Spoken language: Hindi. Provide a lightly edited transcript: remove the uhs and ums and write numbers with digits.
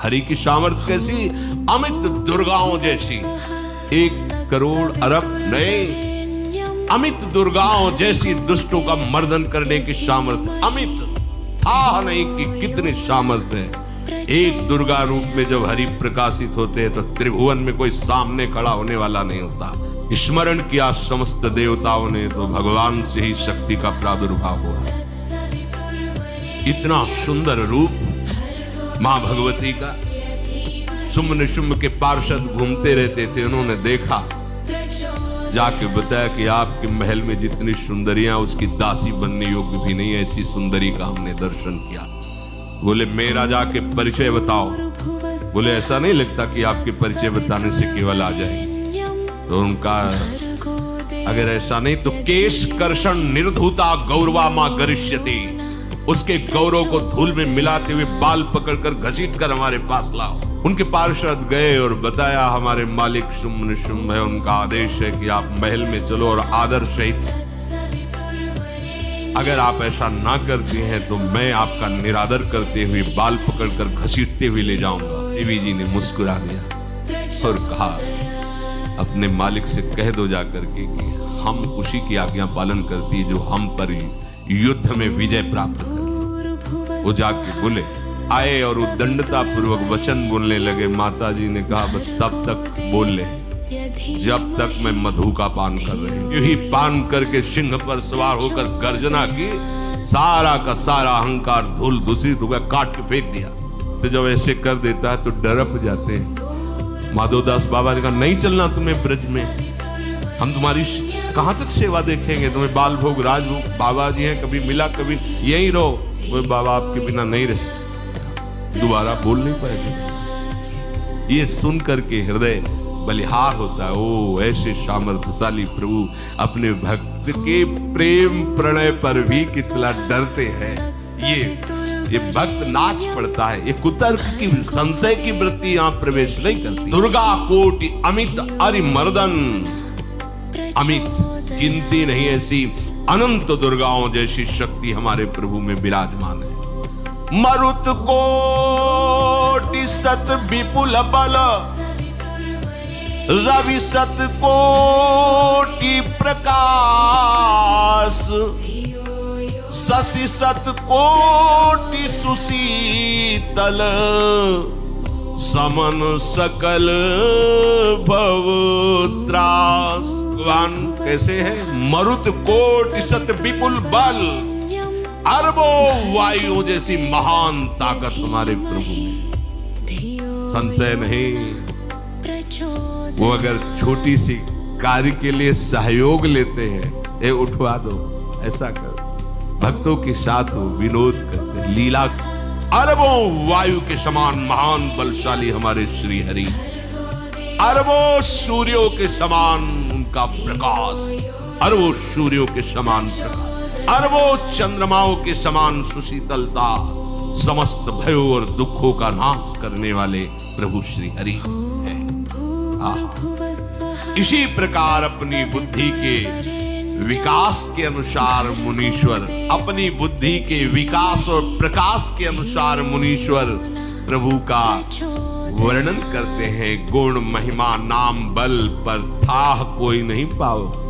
हरि की सामर्थ्य कैसी? अमित दुर्गाओं जैसी। 1 करोड़ अरब नहीं, अमित दुर्गाओं जैसी दुष्टों का मर्दन करने की सामर्थ्य। अमित था नहीं कि कितनी सामर्थ्य है। एक दुर्गा रूप में जब हरि प्रकाशित होते हैं तो त्रिभुवन में कोई सामने खड़ा होने वाला नहीं होता। स्मरण किया समस्त देवताओं ने तो भगवान से ही शक्ति का प्रादुर्भाव हुआ। इतना सुंदर रूप मां भगवती का। शुंभ निशुंभ के पार्षद घूमते रहते थे, उन्होंने देखा, जाके बताया कि आपके महल में जितनी सुंदरियां उसकी दासी बनने योग्य भी नहीं, ऐसी सुंदरी का हमने दर्शन किया। बोले मेरा जाके परिचय बताओ। बोले ऐसा नहीं लगता कि आपके परिचय बताने से केवल आ जाए। तो उनका अगर ऐसा नहीं तो केश कर्षण निर्धूता गौरवा मां गरिष्यति, उसके गौरव को धूल में मिलाते हुए बाल पकड़कर घसीट कर हमारे पास लाओ। उनके पार्षद गए और बताया हमारे मालिक शुंभ निशुंभ है, उनका आदेश है कि आप महल में चलो और आदर सहित, अगर आप ऐसा ना करते हैं तो मैं आपका निरादर करते हुए बाल पकड़कर घसीटते हुए ले जाऊंगा। देवी जी ने मुस्कुरा दिया और कहा अपने मालिक से कह दो जाकर के कि हम उसी की आज्ञा पालन करती है जो हम पर युद्ध में विजय प्राप्त करे। वो जाके बोले आए और उद्दंडता पूर्वक वचन बोलने लगे। माता जी ने कहा तब तक बोल ले जब तक मैं मधु का पान कर रही हूं। यही पान करके सिंह पर सवार होकर गर्जना की, सारा का सारा अहंकार धूल दूसरी तो काट के फेंक दिया। तो जब ऐसे कर देता है तो डरप जाते हैं। माधोदास बाबा ने कहा नहीं चलना तुम्हें ब्रज में, हम तुम्हारी कहां तक सेवा देखेंगे, तुम्हें बाल भोग राजभोग। बाबा जी हैं, कभी मिला कभी यहीं रहो। वो बाबा आपके बिना नहीं रह सकते, दोबारा बोल नहीं पाएंगे। ये सुन करके हृदय बलिहार होता है। ओ ऐसे सामर्थ्यशाली प्रभु अपने भक्त के प्रेम प्रणय पर भी कितना डरते हैं। ये भक्त नाच पड़ता है। ये कुतर्क की संशय की वृत्ति यहां प्रवेश नहीं करती। दुर्गा कोटि अमित अरिमर्दन, अमित गिनती नहीं ऐसी अनंत दुर्गाओं जैसी शक्ति हमारे प्रभु में विराजमान है। मरुत कोटि सत विपुल बल, रवि सत कोटि प्रकाश, शशि सत कोटि सुशीतल, समन सकल भव त्रास। भगवान कैसे है? मरुत कोटि सत विपुल बल, अरबों वायु जैसी महान ताकत हमारे प्रभु में, संशय नहीं। वो अगर छोटी सी कार्य के लिए सहयोग लेते हैं, ए उठवा दो, ऐसा कर, भक्तों के साथ वो विनोद करते, लीला। अरबों वायु के समान महान बलशाली हमारे श्री हरि, अरबों सूर्यों के समान उनका प्रकाश, अरबों सूर्यों के समान प्रकाश, अरबों चंद्रमाओं के समान सुशीतलता, समस्त भयों और दुखों का नाश करने वाले प्रभु श्री हरि है। इसी प्रकार अपनी बुद्धि के विकास के अनुसार मुनीश्वर, अपनी बुद्धि के विकास और प्रकाश के अनुसार मुनीश्वर प्रभु का वर्णन करते हैं। गुण महिमा नाम बल पर था कोई नहीं पाओ।